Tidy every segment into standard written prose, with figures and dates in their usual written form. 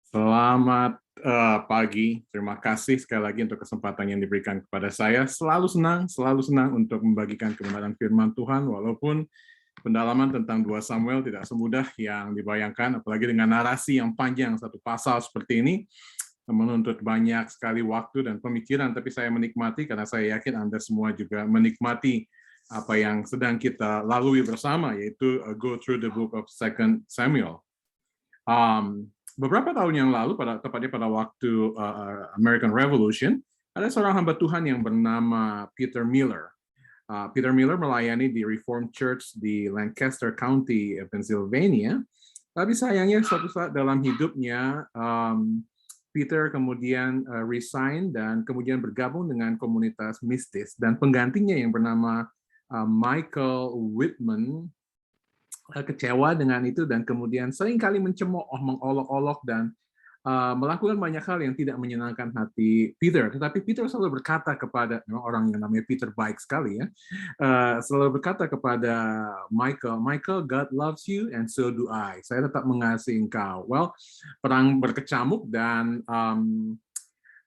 Selamat pagi. Terima kasih sekali lagi untuk kesempatan yang diberikan kepada saya. Selalu senang untuk membagikan kebenaran firman Tuhan, walaupun pendalaman tentang 2 Samuel tidak semudah yang dibayangkan, apalagi dengan narasi yang panjang satu pasal seperti ini, menuntut banyak sekali waktu dan pemikiran, tapi saya menikmati karena saya yakin Anda semua juga menikmati apa yang sedang kita lalui bersama, yaitu go through the book of Second Samuel. Beberapa tahun yang lalu, tepatnya pada waktu American Revolution, ada seorang hamba Tuhan yang bernama Peter Miller. Peter Miller melayani di Reformed Church di Lancaster County, Pennsylvania. Tapi sayangnya suatu saat dalam hidupnya, Peter kemudian resign dan kemudian bergabung dengan komunitas mistis. Dan penggantinya yang bernama Michael Whitman kecewa dengan itu dan kemudian seringkali mencemooh, mengolok-olok dan melakukan banyak hal yang tidak menyenangkan hati Peter. Tetapi Peter selalu berkata kepada orang yang namanya Peter baik sekali ya, selalu berkata kepada Michael, God loves you and so do I. Saya tetap mengasihi engkau. Well, perang berkecamuk dan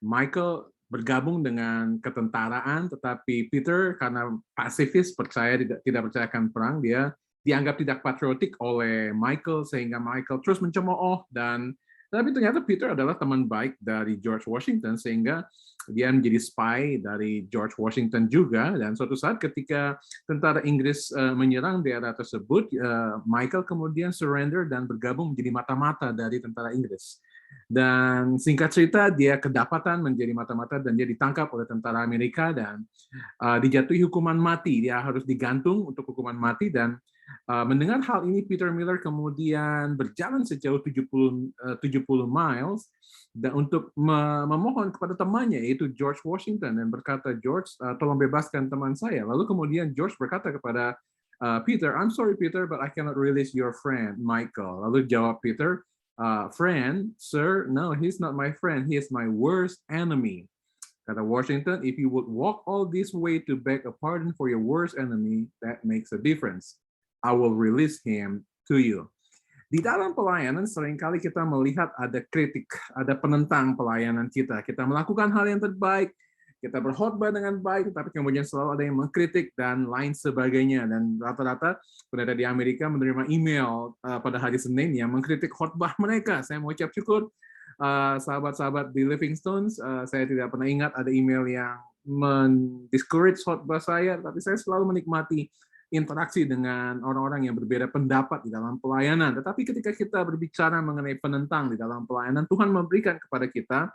Michael bergabung dengan ketentaraan, tetapi Peter karena pasifis tidak percayakan perang, dia dianggap tidak patriotik oleh Michael sehingga Michael terus mencemooh tapi ternyata Peter adalah teman baik dari George Washington sehingga dia menjadi spy dari George Washington juga, dan suatu saat ketika tentara Inggris menyerang daerah tersebut, Michael kemudian surrender dan bergabung menjadi mata-mata dari tentara Inggris. Dan singkat cerita dia kedapatan menjadi mata-mata dan dia ditangkap oleh tentara Amerika dan dijatuhi hukuman mati. Dia harus digantung untuk hukuman mati dan mendengar hal ini, Peter Miller kemudian berjalan sejauh 70 miles dan untuk memohon kepada temannya, yaitu George Washington, dan berkata, George, tolong bebaskan teman saya. Lalu kemudian George berkata kepada Peter, I'm sorry Peter, but I cannot release your friend, Michael. Lalu jawab Peter, friend, sir, no, he's not my friend, he is my worst enemy. Kata Washington, if you would walk all this way to beg a pardon for your worst enemy, that makes a difference. I will release him to you. Di dalam pelayanan seringkali kita melihat ada kritik, ada penentang pelayanan kita. Kita melakukan hal yang terbaik, kita berkhotbah dengan baik, tapi kemudian selalu ada yang mengkritik dan lain sebagainya. Dan rata-rata pendeta di Amerika menerima email pada hari Senin yang mengkritik khotbah mereka. Saya mau ucap syukur sahabat-sahabat di Living Stones, saya tidak pernah ingat ada email yang mendiscourage khotbah saya, tapi saya selalu menikmati interaksi dengan orang-orang yang berbeda pendapat di dalam pelayanan. Tetapi ketika kita berbicara mengenai penentang di dalam pelayanan, Tuhan memberikan kepada kita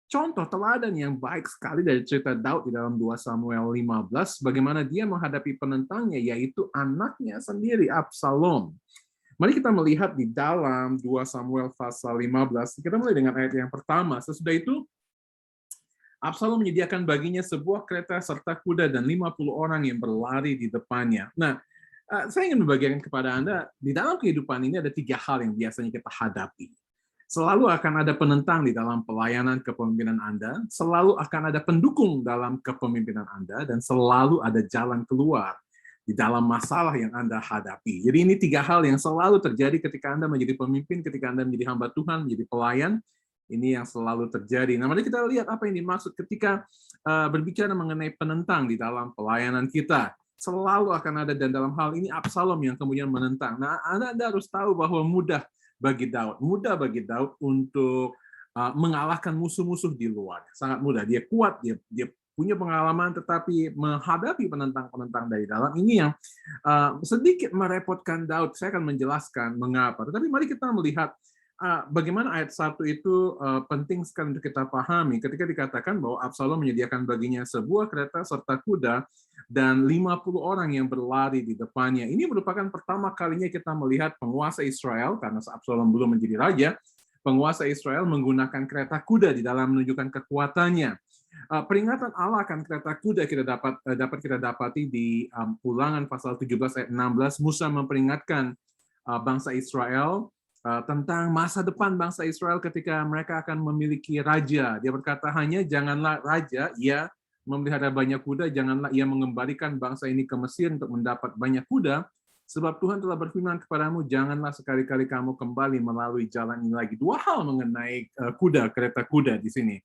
contoh teladan yang baik sekali dari cerita Daud di dalam 2 Samuel 15, bagaimana dia menghadapi penentangnya, yaitu anaknya sendiri, Absalom. Mari kita melihat di dalam 2 Samuel pasal 15, kita mulai dengan ayat yang pertama. Sesudah itu, Absalom menyediakan baginya sebuah kereta serta kuda dan 50 orang yang berlari di depannya. Nah, saya ingin membagikan kepada Anda, di dalam kehidupan ini ada 3 hal yang biasanya kita hadapi. Selalu akan ada penentang di dalam pelayanan kepemimpinan Anda, selalu akan ada pendukung dalam kepemimpinan Anda, dan selalu ada jalan keluar di dalam masalah yang Anda hadapi. Jadi ini 3 hal yang selalu terjadi ketika Anda menjadi pemimpin, ketika Anda menjadi hamba Tuhan, menjadi pelayan. Ini yang selalu terjadi. Nah, mari kita lihat apa yang dimaksud ketika berbicara mengenai penentang di dalam pelayanan kita. Selalu akan ada, dan dalam hal ini Absalom yang kemudian menentang. Nah, Anda harus tahu bahwa mudah bagi Daud untuk mengalahkan musuh-musuh di luar. Sangat mudah. Dia kuat, dia punya pengalaman, tetapi menghadapi penentang-penentang dari dalam ini yang sedikit merepotkan Daud. Saya akan menjelaskan mengapa. Tetapi mari kita melihat bagaimana ayat 1 itu penting sekali untuk kita pahami ketika dikatakan bahwa Absalom menyediakan baginya sebuah kereta serta kuda dan 50 orang yang berlari di depannya. Ini merupakan pertama kalinya kita melihat penguasa Israel, karena Absalom belum menjadi raja, penguasa Israel menggunakan kereta kuda di dalam menunjukkan kekuatannya. Peringatan Allah akan kereta kuda dapat kita dapati di Ulangan pasal 17 ayat 16. Musa memperingatkan bangsa Israel tentang masa depan bangsa Israel ketika mereka akan memiliki raja. Dia berkata, hanya janganlah raja, ia memelihara banyak kuda, janganlah ia mengembalikan bangsa ini ke Mesir untuk mendapat banyak kuda, Sebab Tuhan telah berfirman kepadamu, janganlah sekali-kali kamu kembali melalui jalan ini lagi. Dua hal mengenai kereta kuda di sini.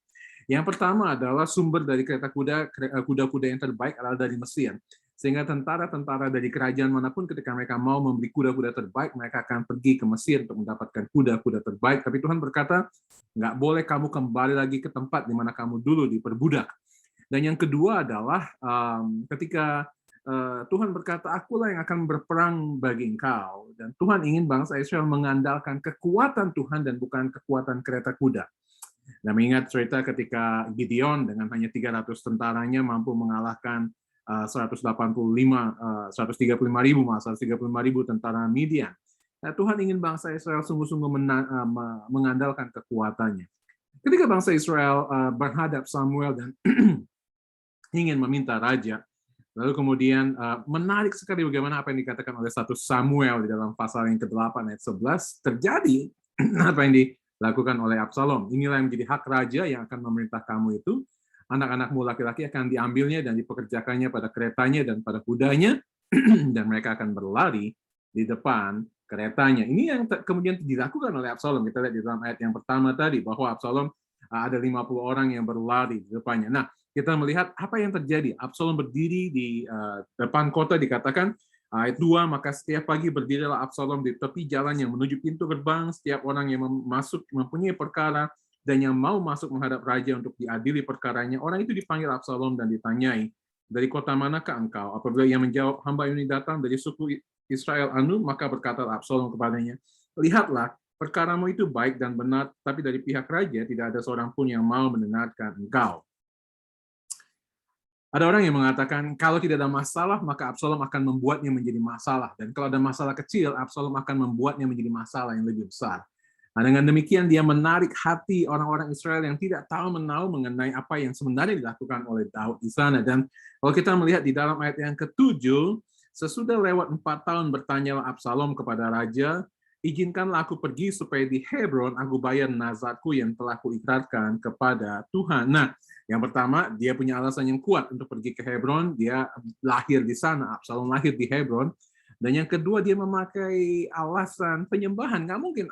Yang pertama adalah sumber dari kereta kuda, kuda-kuda yang terbaik adalah dari Mesir. Sehingga tentara-tentara dari kerajaan manapun ketika mereka mau membeli kuda-kuda terbaik, mereka akan pergi ke Mesir untuk mendapatkan kuda-kuda terbaik. Tapi Tuhan berkata, nggak boleh kamu kembali lagi ke tempat di mana kamu dulu diperbudak. Dan yang kedua adalah ketika Tuhan berkata, akulah yang akan berperang bagi engkau. Dan Tuhan ingin bangsa Israel mengandalkan kekuatan Tuhan dan bukan kekuatan kereta kuda. Nah, mengingat cerita ketika Gideon dengan hanya 300 tentaranya mampu mengalahkan 135 ribu tentara Midian. Nah, Tuhan ingin bangsa Israel sungguh-sungguh mengandalkan kekuatannya. Ketika bangsa Israel berhadap Samuel dan ingin meminta raja, lalu kemudian menarik sekali bagaimana apa yang dikatakan oleh 1 Samuel di dalam pasal yang ke-8 ayat 11 terjadi apa yang dilakukan oleh Absalom. Inilah yang menjadi hak raja yang akan memerintah kamu itu. Anak-anakmu laki-laki akan diambilnya dan dipekerjakannya pada keretanya dan pada kudanya, dan mereka akan berlari di depan keretanya. Ini yang kemudian dilakukan oleh Absalom. Kita lihat di dalam ayat yang pertama tadi, bahwa Absalom ada 50 orang yang berlari di depannya. Nah, kita melihat apa yang terjadi. Absalom berdiri di depan kota, dikatakan ayat 2, maka setiap pagi berdirilah Absalom di tepi jalan yang menuju pintu gerbang. Setiap orang yang masuk mempunyai perkara dan yang mau masuk menghadap raja untuk diadili perkaranya, orang itu dipanggil Absalom dan ditanyai, dari kota manakah engkau? Apabila ia menjawab, hamba ini datang dari suku Israel anu, maka berkata Absalom kepadanya, lihatlah, perkaramu itu baik dan benar, tapi dari pihak raja tidak ada seorang pun yang mau mendengarkan engkau. Ada orang yang mengatakan, kalau tidak ada masalah, maka Absalom akan membuatnya menjadi masalah. Dan kalau ada masalah kecil, Absalom akan membuatnya menjadi masalah yang lebih besar. Nah, dengan demikian, dia menarik hati orang-orang Israel yang tidak tahu menahu mengenai apa yang sebenarnya dilakukan oleh Daud di sana. Dan kalau kita melihat di dalam ayat yang ke-7, sesudah lewat 4 tahun bertanyalah Absalom kepada raja, izinkanlah aku pergi supaya di Hebron aku bayar nazarku yang telah kuikrarkan kepada Tuhan. Nah, yang pertama, dia punya alasan yang kuat untuk pergi ke Hebron. Dia lahir di sana, Absalom lahir di Hebron. Dan yang kedua, dia memakai alasan penyembahan. Nggak mungkin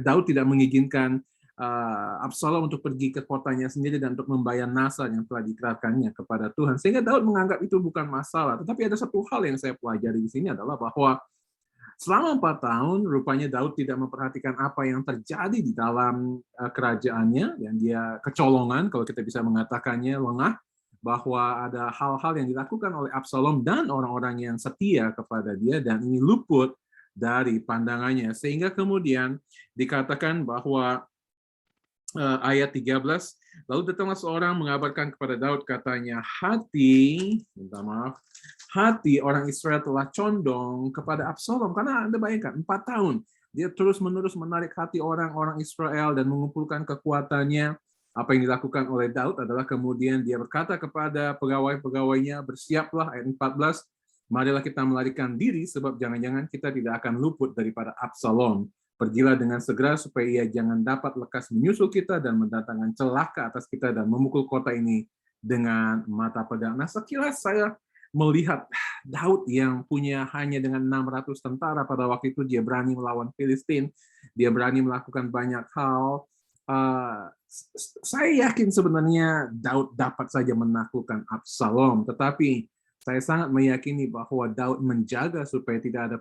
Daud tidak mengizinkan Absalom untuk pergi ke kotanya sendiri dan untuk membayar nazar yang telah diikrarkannya kepada Tuhan. Sehingga Daud menganggap itu bukan masalah. Tetapi ada satu hal yang saya pelajari di sini adalah bahwa selama 4 tahun, rupanya Daud tidak memperhatikan apa yang terjadi di dalam kerajaannya, dan dia kecolongan, kalau kita bisa mengatakannya, lengah, bahwa ada hal-hal yang dilakukan oleh Absalom dan orang-orang yang setia kepada dia, dan ini luput dari pandangannya. Sehingga kemudian dikatakan bahwa ayat 13, lalu datanglah seorang mengabarkan kepada Daud, katanya, hati orang Israel telah condong kepada Absalom. Karena Anda bayangkan, 4 tahun. Dia terus-menerus menarik hati orang-orang Israel dan mengumpulkan kekuatannya. Apa yang dilakukan oleh Daud adalah kemudian dia berkata kepada pegawai-pegawainya, bersiaplah, ayat 14, marilah kita melarikan diri, sebab jangan-jangan kita tidak akan luput daripada Absalom. Pergilah dengan segera supaya ia jangan dapat lekas menyusul kita dan mendatangkan celaka atas kita dan memukul kota ini dengan mata pedang. Nah, sekilas saya melihat Daud yang punya hanya dengan 600 tentara pada waktu itu, dia berani melawan Filistin, dia berani melakukan banyak hal. Saya yakin sebenarnya Daud dapat saja menaklukkan Absalom, tetapi saya sangat meyakini bahwa Daud menjaga supaya tidak ada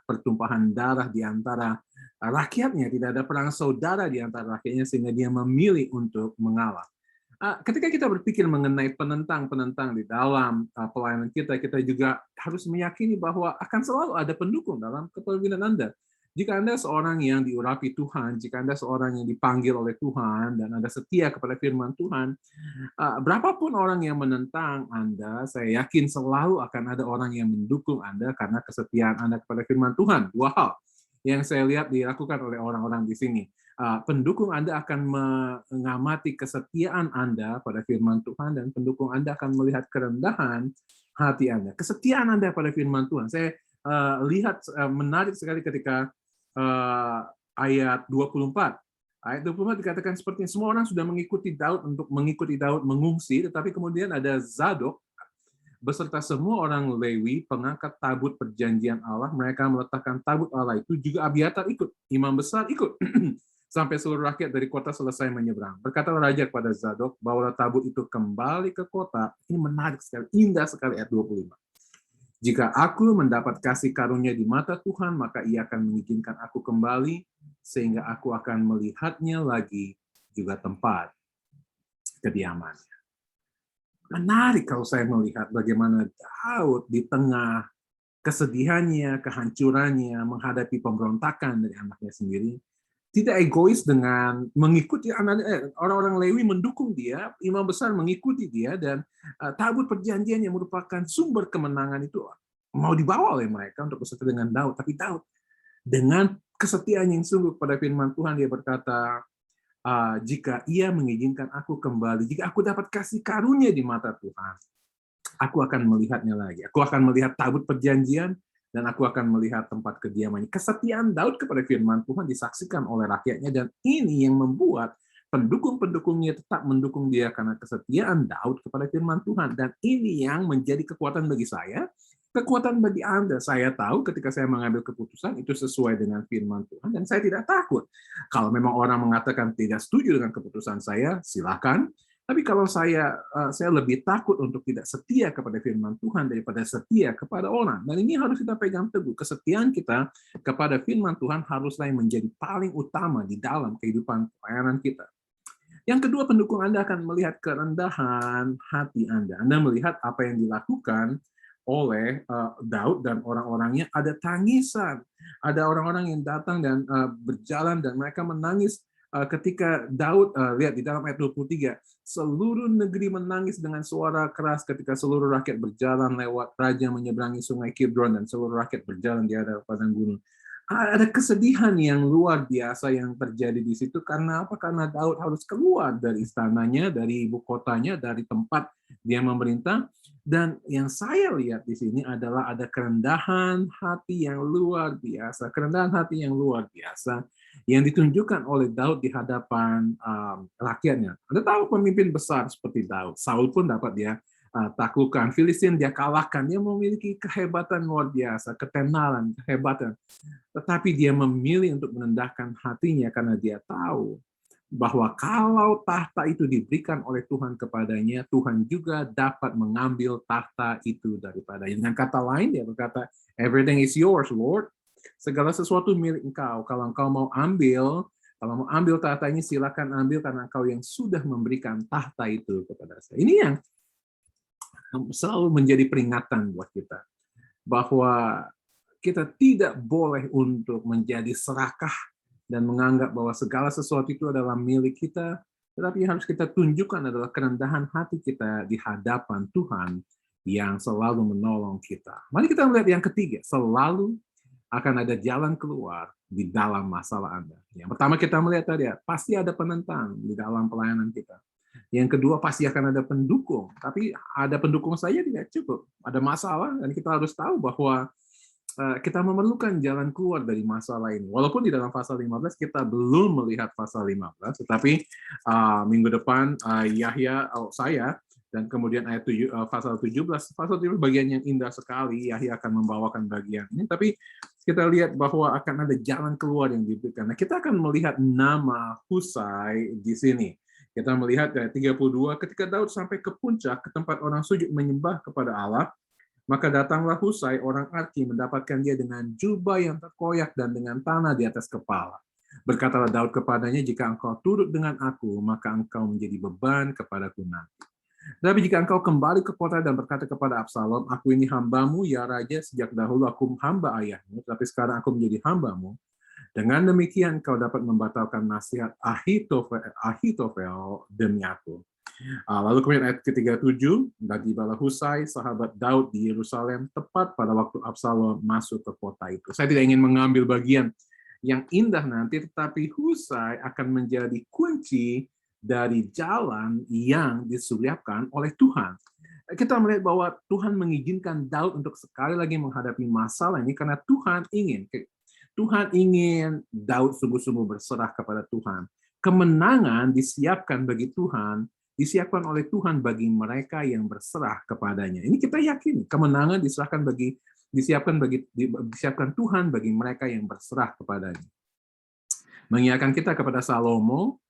pertumpahan darah di antara rakyatnya, tidak ada perang saudara di antara rakyatnya, sehingga dia memilih untuk mengalah. Ketika kita berpikir mengenai penentang-penentang di dalam pelayanan kita, kita juga harus meyakini bahwa akan selalu ada pendukung dalam kepemimpinan Anda. Jika Anda seorang yang diurapi Tuhan, jika Anda seorang yang dipanggil oleh Tuhan, dan Anda setia kepada firman Tuhan, berapapun orang yang menentang Anda, saya yakin selalu akan ada orang yang mendukung Anda karena kesetiaan Anda kepada firman Tuhan. Dua hal yang saya lihat dilakukan oleh orang-orang di sini. Pendukung Anda akan mengamati kesetiaan Anda pada firman Tuhan, dan pendukung Anda akan melihat kerendahan hati Anda. Kesetiaan Anda pada firman Tuhan. Saya lihat menarik sekali ketika ayat 24. Ayat 24 dikatakan seperti semua orang sudah mengikuti Daud untuk mengikuti Daud mengungsi, tetapi kemudian ada Zadok. beserta semua orang Lewi, pengangkat tabut perjanjian Allah. Mereka meletakkan tabut Allah itu, juga Abiatar ikut, imam besar ikut, sampai seluruh rakyat dari kota selesai menyeberang. Berkatalah raja kepada Zadok, bawalah tabut itu kembali ke kota. Ini menarik sekali, indah sekali ayat 25. Jika aku mendapat kasih karunia di mata Tuhan, maka ia akan mengizinkan aku kembali, sehingga aku akan melihatnya lagi, juga tempat kediamannya. Menarik kalau saya melihat bagaimana Daud di tengah kesedihannya, kehancurannya, menghadapi pemberontakan dari anaknya sendiri, tidak egois dengan mengikuti orang-orang Lewi mendukung dia, imam besar mengikuti dia, dan tabut perjanjian yang merupakan sumber kemenangan itu mau dibawa oleh mereka untuk beserta dengan Daud. Tapi Daud dengan kesetiaan yang sungguh pada firman Tuhan, dia berkata, jika ia mengizinkan aku kembali, jika aku dapat kasih karunia di mata Tuhan, aku akan melihatnya lagi. Aku akan melihat tabut perjanjian, dan aku akan melihat tempat kediamannya. Kesetiaan Daud kepada firman Tuhan disaksikan oleh rakyatnya, dan ini yang membuat pendukung-pendukungnya tetap mendukung dia karena kesetiaan Daud kepada firman Tuhan. Dan ini yang menjadi kekuatan bagi saya, kekuatan bagi Anda. Saya tahu ketika saya mengambil keputusan itu sesuai dengan firman Tuhan, dan saya tidak takut. Kalau memang orang mengatakan tidak setuju dengan keputusan saya, silakan. Tapi kalau saya lebih takut untuk tidak setia kepada firman Tuhan daripada setia kepada orang. Dan ini harus kita pegang teguh. Kesetiaan kita kepada firman Tuhan haruslah yang menjadi paling utama di dalam kehidupan pelayanan kita. Yang kedua, pendukung Anda akan melihat kerendahan hati Anda. Anda melihat apa yang dilakukan oleh Daud dan orang-orangnya, ada tangisan. Ada orang-orang yang datang dan berjalan dan mereka menangis ketika Daud, lihat di dalam ayat 23, seluruh negeri menangis dengan suara keras ketika seluruh rakyat berjalan lewat raja menyeberangi sungai Kidron dan seluruh rakyat berjalan di hadapan padang gunung. Ada kesedihan yang luar biasa yang terjadi di situ. Karena apa? Karena Daud harus keluar dari istananya, dari ibu kotanya, dari tempat dia memerintah. Dan yang saya lihat di sini adalah ada kerendahan hati yang luar biasa. Kerendahan hati yang luar biasa yang ditunjukkan oleh Daud di hadapan rakyatnya. Anda tahu pemimpin besar seperti Daud, Saul pun dapat dia taklukkan. Filistin dia kalahkan. Dia memiliki kehebatan luar biasa, ketenaran, kehebatan. Tetapi dia memilih untuk merendahkan hatinya karena dia tahu bahwa kalau tahta itu diberikan oleh Tuhan kepadanya, Tuhan juga dapat mengambil tahta itu daripadanya. Dengan kata lain, dia berkata, everything is yours, Lord. Segala sesuatu milik engkau. Kalau engkau mau ambil tahta ini, silakan ambil karena engkau yang sudah memberikan tahta itu kepada saya. Ini yang selalu menjadi peringatan buat kita. Bahwa kita tidak boleh untuk menjadi serakah dan menganggap bahwa segala sesuatu itu adalah milik kita, tetapi yang harus kita tunjukkan adalah kerendahan hati kita di hadapan Tuhan yang selalu menolong kita. Mari kita melihat yang ketiga, selalu akan ada jalan keluar di dalam masalah Anda. Yang pertama kita melihat tadi, pasti ada penentang di dalam pelayanan kita. Yang kedua, pasti akan ada pendukung. Tapi ada pendukung saja tidak cukup. Ada masalah, dan kita harus tahu bahwa kita memerlukan jalan keluar dari masalah ini. Walaupun di dalam pasal 15 kita belum melihat pasal 15, tetapi minggu depan saya dan kemudian ayat pasal 17 bagian yang indah sekali, Yahya akan membawakan bagian ini, tapi kita lihat bahwa akan ada jalan keluar yang diberikan. Nah, kita akan melihat nama Husai di sini. Kita melihat ayat 32, ketika Daud sampai ke puncak, ke tempat orang sujud menyembah kepada Allah, maka datanglah Husai, orang Arki, mendapatkan dia dengan jubah yang terkoyak dan dengan tanah di atas kepala. Berkatalah Daud kepadanya, jika engkau turut dengan aku, maka engkau menjadi beban kepadaku nanti. Tapi jika engkau kembali ke kota dan berkata kepada Absalom, aku ini hambamu, ya raja, sejak dahulu aku hamba ayahmu, tapi sekarang aku menjadi hambamu. Dengan demikian engkau dapat membatalkan nasihat Ahitofel demi aku. Lalu kemudian ayat ke-37, dan tibalah Husai, sahabat Daud di Yerusalem, tepat pada waktu Absalom masuk ke kota itu. Saya tidak ingin mengambil bagian yang indah nanti, tetapi Husai akan menjadi kunci dari jalan yang disuliapkan oleh Tuhan. Kita melihat bahwa Tuhan mengizinkan Daud untuk sekali lagi menghadapi masalah ini karena Tuhan ingin Daud sungguh-sungguh berserah kepada Tuhan. Kemenangan disiapkan bagi Tuhan disiapkan oleh Tuhan bagi mereka yang berserah kepadanya. Ini kita yakin, kemenangan disiapkan Tuhan bagi mereka yang berserah kepadanya. Mengingatkan kita kepada Salomo,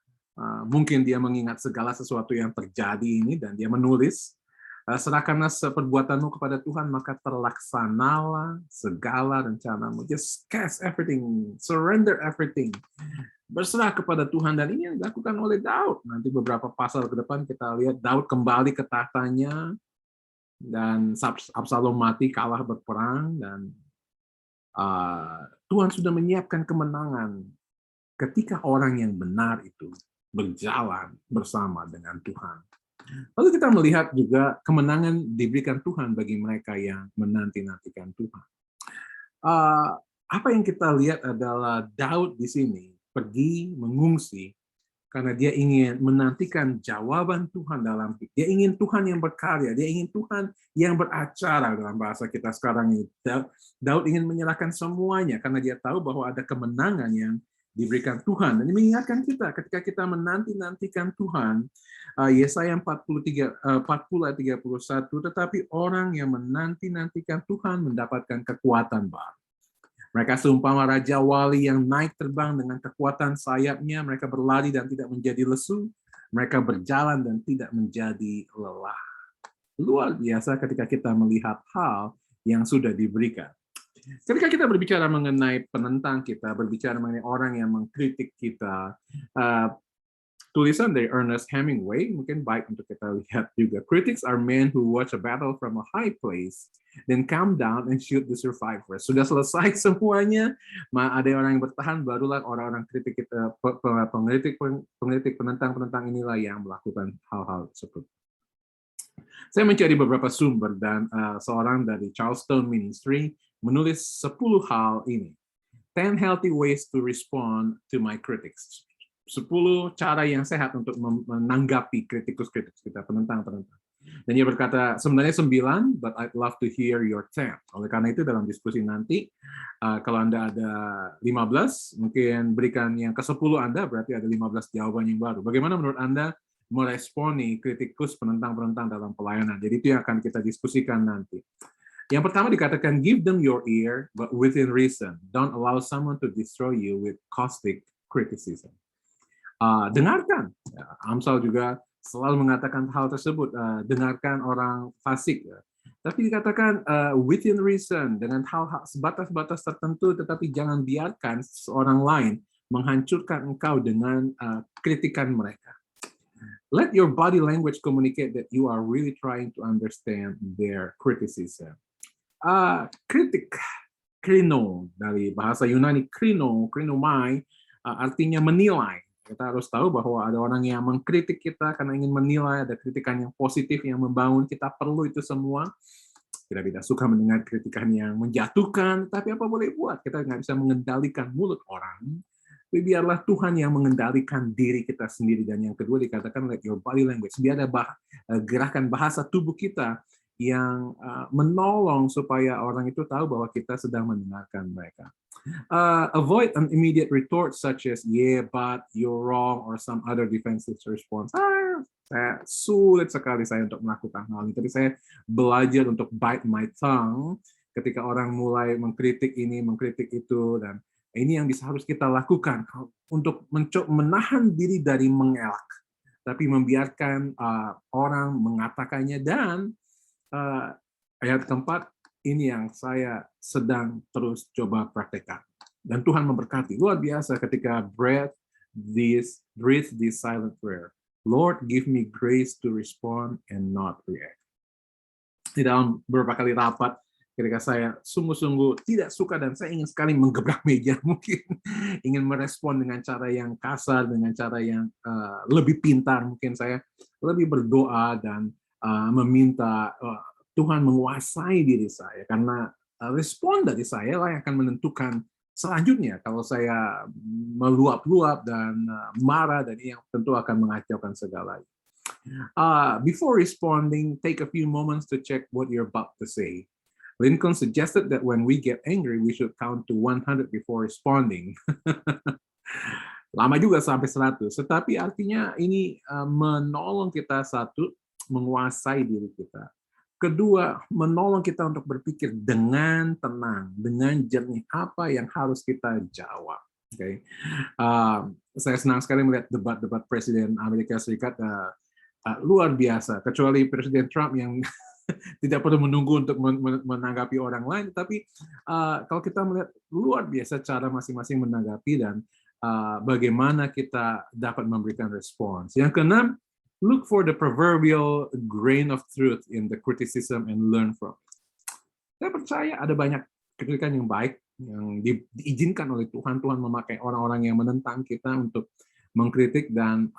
mungkin dia mengingat segala sesuatu yang terjadi ini dan dia menulis, serahkanlah perbuatanmu kepada Tuhan, maka terlaksanalah segala rencanamu. Just cast everything, surrender everything. Berserah kepada Tuhan, dan ini yang dilakukan oleh Daud. Nanti beberapa pasal ke depan kita lihat Daud kembali ke tahtanya, dan Absalom mati kalah berperang, dan Tuhan sudah menyiapkan kemenangan ketika orang yang benar itu berjalan bersama dengan Tuhan. Lalu kita melihat juga kemenangan diberikan Tuhan bagi mereka yang menanti-nantikan Tuhan. Apa yang kita lihat adalah Daud di sini pergi mengungsi karena dia ingin menantikan jawaban Tuhan dalam hidup. Dia ingin Tuhan yang berkarya, dia ingin Tuhan yang beracara dalam bahasa kita sekarang ini. Daud ingin menyerahkan semuanya karena dia tahu bahwa ada kemenangan yang diberikan Tuhan. Dan mengingatkan kita ketika kita menanti-nantikan Tuhan, Yesaya 40 ayat 31, tetapi orang yang menanti-nantikan Tuhan mendapatkan kekuatan baru. Mereka seumpama raja wali yang naik terbang dengan kekuatan sayapnya. Mereka berlari dan tidak menjadi lesu. Mereka berjalan dan tidak menjadi lelah. Luar biasa ketika kita melihat hal yang sudah diberikan. Ketika kita berbicara mengenai penentang kita, berbicara mengenai orang yang mengkritik kita, tulisan dari Ernest Hemingway mungkin baik untuk kita lihat juga. Critics are men who watch a battle from a high place, then come down and shoot the survivors. Sudah selesai semuanya, ada orang yang bertahan, barulah orang-orang kritik kita, pengkritik penentang inilah yang melakukan hal-hal tersebut. Saya mencari beberapa sumber dan seorang dari Charleston Ministry menulis 10 hal ini. 10 healthy ways to respond to my critics. 10 cara yang sehat untuk menanggapi kritikus-kritikus kita, penentang-penentang. Dan dia berkata, sebenarnya 9, but I'd love to hear your 10. Oleh karena itu, dalam diskusi nanti, kalau Anda ada 15, mungkin berikan yang ke-10 Anda, berarti ada 15 jawaban yang baru. Bagaimana menurut Anda meresponi kritikus penentang-penentang dalam pelayanan? Jadi itu yang akan kita diskusikan nanti. Yang pertama dikatakan, give them your ear, but within reason. Don't allow someone to destroy you with caustic criticism. Dengarkan. Amsal juga selalu mengatakan hal tersebut. Dengarkan orang fasik. Tapi dikatakan within reason, dengan hal-hal sebatas-batas tertentu, tetapi jangan biarkan seorang lain menghancurkan engkau dengan kritikan mereka. Let your body language communicate that you are really trying to understand their criticism. Kritik, krino, dari bahasa Yunani krinomai, artinya menilai. Kita harus tahu bahwa ada orang yang mengkritik kita karena ingin menilai, ada kritikan yang positif yang membangun, kita perlu itu semua. Kita tidak suka mendengar kritikan yang menjatuhkan, tapi apa boleh buat? Kita nggak bisa mengendalikan mulut orang, tapi biarlah Tuhan yang mengendalikan diri kita sendiri. Dan yang kedua dikatakan, let your body language, biar ada gerakan bahasa tubuh kita yang menolong supaya orang itu tahu bahwa kita sedang mendengarkan mereka. Avoid an immediate retort such as yeah, but you're wrong, or some other defensive response. Sulit sekali saya untuk melakukan hal ini. Tapi saya belajar untuk bite my tongue ketika orang mulai mengkritik ini, mengkritik itu, dan ini yang harus kita lakukan untuk menahan diri dari mengelak, tapi membiarkan orang mengatakannya. Dan ayat keempat, ini yang saya sedang terus coba praktekkan. Dan Tuhan memberkati. Luar biasa ketika breathe this silent prayer. Lord, give me grace to respond and not react. Di dalam beberapa kali rapat, ketika saya sungguh-sungguh tidak suka dan saya ingin sekali menggebrak meja, mungkin ingin merespon dengan cara yang kasar, dengan cara yang lebih pintar, mungkin saya lebih berdoa dan meminta Tuhan menguasai diri saya, karena respon dari saya lah yang akan menentukan selanjutnya. Kalau saya meluap-luap dan marah, dan yang tentu akan mengacaukan segalanya. Before responding, take a few moments to check what you're about to say. Lincoln suggested that when we get angry, we should count to 100 before responding. Lama juga sampai 100, tetapi artinya ini menolong kita, satu, menguasai diri kita. Kedua, menolong kita untuk berpikir dengan tenang, dengan jernih apa yang harus kita jawab. Okay. Saya senang sekali melihat debat-debat Presiden Amerika Serikat, luar biasa. Kecuali Presiden Trump yang tidak perlu menunggu untuk menanggapi orang lain, tapi kalau kita melihat luar biasa cara masing-masing menanggapi dan bagaimana kita dapat memberikan respons. Yang keenam, look for the proverbial grain of truth in the criticism and learn from it. Saya percaya ada banyak kritikan yang baik yang diizinkan oleh Tuhan. Tuhan memakai orang-orang yang menentang kita untuk mengkritik, dan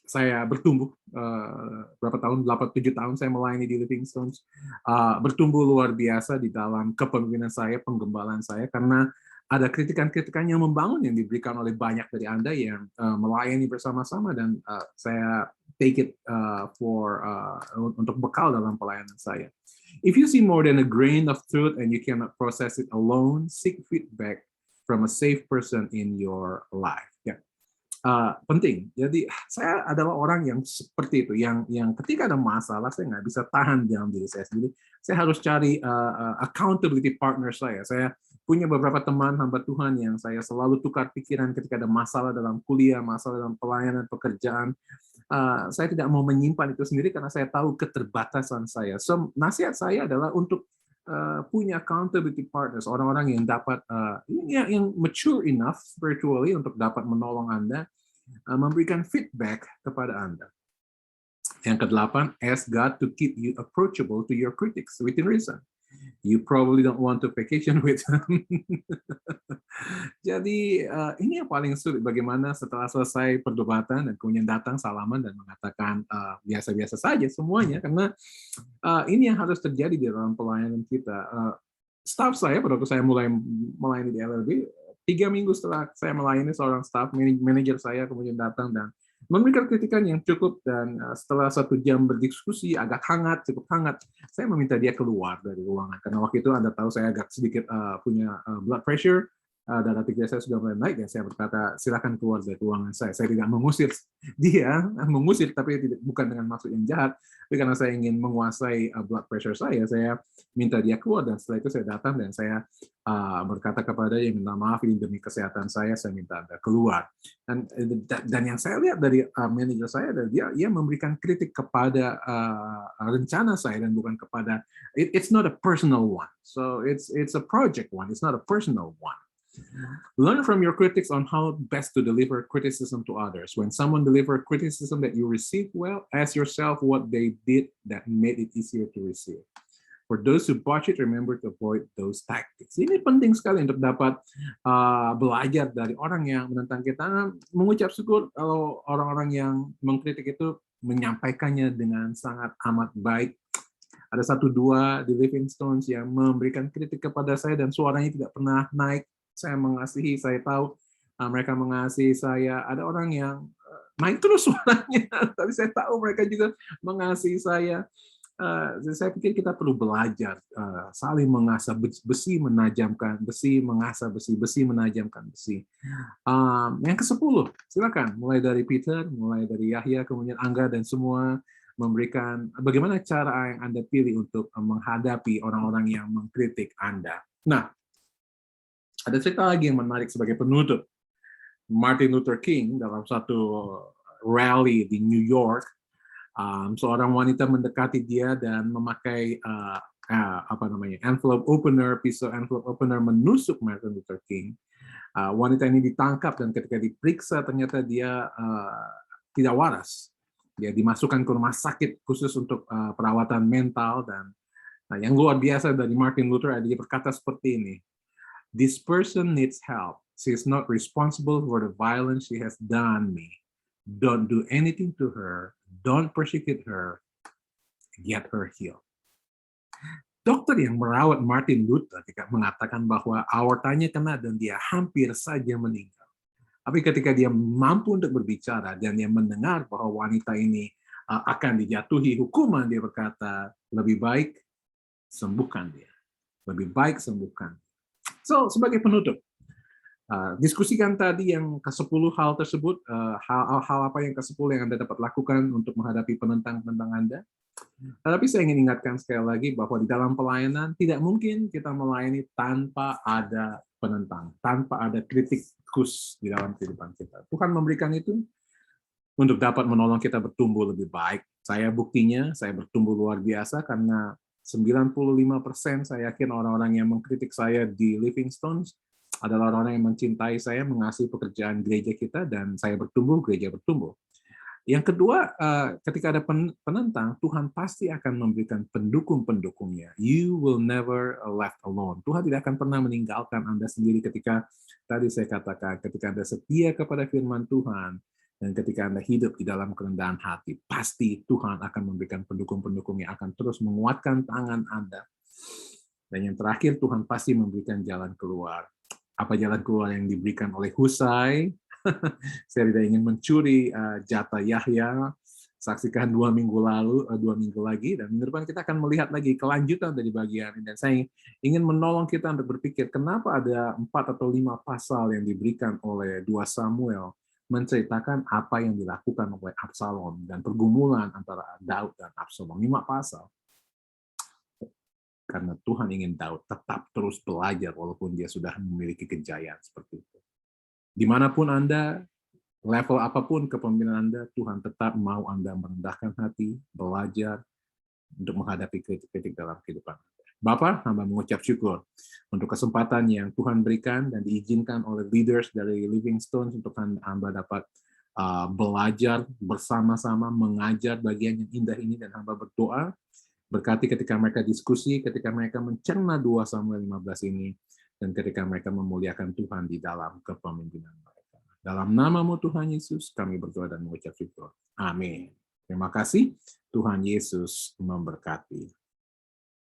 saya bertumbuh berapa tahun, 8-7 tahun saya melayani di Living Stones, bertumbuh luar biasa di dalam kepemimpinan saya, penggembalaan saya, karena ada kritikan-kritikan yang membangun yang diberikan oleh banyak dari Anda yang melayani bersama-sama, dan saya take it untuk bekal dalam pelayanan saya. If you see more than a grain of truth and you cannot process it alone, seek feedback from a safe person in your life. Ya. Penting. Jadi saya adalah orang yang seperti itu, yang ketika ada masalah saya nggak bisa tahan dalam diri saya sendiri. Saya harus cari accountability partner saya. Saya punya beberapa teman hamba Tuhan yang saya selalu tukar pikiran ketika ada masalah dalam kuliah, masalah dalam pelayanan, pekerjaan. Saya tidak mau menyimpan itu sendiri karena saya tahu keterbatasan saya. So, nasihat saya adalah untuk punya accountability partners, orang-orang yang dapat yang mature enough spiritually untuk dapat menolong Anda, memberikan feedback kepada Anda. Yang kedelapan, ask God to keep you approachable to your critics within reason. You probably don't want to vacation with them. Jadi ini yang paling sulit, bagaimana setelah selesai perdebatan dan kemudian datang salaman dan mengatakan biasa-biasa saja semuanya, karena ini yang harus terjadi di dalam pelayanan kita. Staff saya pada waktu saya mulai melayani di LLB, 3 minggu setelah saya melayani, seorang staff manajer saya kemudian datang dan memberikan kritikan yang cukup, dan setelah 1 jam berdiskusi agak hangat, cukup hangat, saya meminta dia keluar dari ruangan karena waktu itu Anda tahu saya agak sedikit punya blood pressure, darah tinggi saya sudah mulai naik, dan saya berkata silakan keluar dari ruangan saya. Saya tidak mengusir dia, mengusir tapi bukan dengan maksud yang jahat, tapi karena saya ingin menguasai blood pressure saya minta dia keluar, dan setelah itu saya datang dan saya berkata kepada dia, minta maaf ini demi kesehatan saya minta Anda keluar. Dan yang saya lihat dari manajer saya adalah dia memberikan kritik kepada rencana saya dan bukan kepada, it's not a personal one, so it's a project one, it's not a personal one. Learn from your critics on how best to deliver criticism to others. When someone delivers criticism that you receive well, ask yourself what they did that made it easier to receive. For those who botch it, remember to avoid those tactics. Ini penting sekali untuk dapat belajar dari orang yang menentang kita. Mengucap syukur kalau orang-orang yang mengkritik itu menyampaikannya dengan sangat amat baik. Ada 1-2 di Living Stones yang memberikan kritik kepada saya dan suaranya tidak pernah naik. Saya mengasihi, saya tahu mereka mengasihi saya. Ada orang yang naik terus suaranya, tapi saya tahu mereka juga mengasihi saya. Saya pikir kita perlu belajar saling mengasah besi, menajamkan besi, mengasah besi, besi menajamkan besi. Yang ke-10, silakan. Mulai dari Peter, mulai dari Yahya, kemudian Angga, dan semua memberikan bagaimana cara yang Anda pilih untuk menghadapi orang-orang yang mengkritik Anda. Nah, ada cerita lagi yang menarik sebagai penutup. Martin Luther King dalam satu rally di New York, seorang wanita mendekati dia dan memakai envelope opener, pisau envelope opener, menusuk Martin Luther King. Wanita ini ditangkap dan ketika diperiksa ternyata dia tidak waras. Dia dimasukkan ke rumah sakit khusus untuk perawatan mental, dan yang luar biasa dari Martin Luther, dia berkata seperti ini. This person needs help. She is not responsible for the violence she has done me. Don't do anything to her. Don't persecute her. Get her healed. Dokter yang merawat Martin Luther mengatakan bahwa aortanya kena dan dia hampir saja meninggal. Tapi ketika dia mampu untuk berbicara dan dia mendengar bahwa wanita ini akan dijatuhi hukuman, dia berkata, lebih baik sembuhkan dia. Lebih baik sembuhkan. So, sebagai penutup, Diskusikan tadi yang ke-10 hal tersebut, hal apa yang ke-10 yang Anda dapat lakukan untuk menghadapi penentang-penentang Anda. Tetapi saya ingin ingatkan sekali lagi bahwa di dalam pelayanan tidak mungkin kita melayani tanpa ada penentang, tanpa ada kritikus di dalam kehidupan kita. Tuhan memberikan itu untuk dapat menolong kita bertumbuh lebih baik. Saya buktinya, saya bertumbuh luar biasa karena 95% saya yakin orang-orang yang mengkritik saya di Living Stones adalah orang-orang yang mencintai saya, mengasihi pekerjaan gereja kita, dan saya bertumbuh, gereja bertumbuh. Yang kedua, ketika ada penentang, Tuhan pasti akan memberikan pendukung-pendukungnya. You will never left alone. Tuhan tidak akan pernah meninggalkan Anda sendiri ketika, tadi saya katakan, ketika Anda setia kepada firman Tuhan, dan ketika Anda hidup di dalam kerendahan hati, pasti Tuhan akan memberikan pendukung-pendukung yang akan terus menguatkan tangan Anda. Dan yang terakhir, Tuhan pasti memberikan jalan keluar. Apa jalan keluar yang diberikan oleh Husai? Saya tidak ingin mencuri jatah Yahya. Saksikan 2 minggu lalu, 2 minggu lagi, dan minggu depan kita akan melihat lagi kelanjutan dari bagian ini. Dan saya ingin menolong kita untuk berpikir, kenapa ada 4 atau 5 pasal yang diberikan oleh 2 Samuel menceritakan apa yang dilakukan oleh Absalom dan pergumulan antara Daud dan Absalom. 5 pasal. Karena Tuhan ingin Daud tetap terus belajar walaupun dia sudah memiliki kejayaan seperti itu. Dimanapun Anda, level apapun kepemimpinan Anda, Tuhan tetap mau Anda merendahkan hati, belajar untuk menghadapi kritik-kritik dalam kehidupan Anda. Bapak, hamba mengucap syukur untuk kesempatan yang Tuhan berikan dan diizinkan oleh leaders dari Living Stones untuk hamba dapat belajar bersama-sama, mengajar bagian yang indah ini, dan hamba berdoa, berkati ketika mereka diskusi, ketika mereka mencerna 2 Samuel 15 ini, dan ketika mereka memuliakan Tuhan di dalam kepemimpinan mereka. Dalam nama-Mu Tuhan Yesus, kami berdoa dan mengucap syukur. Amin. Terima kasih. Tuhan Yesus memberkati.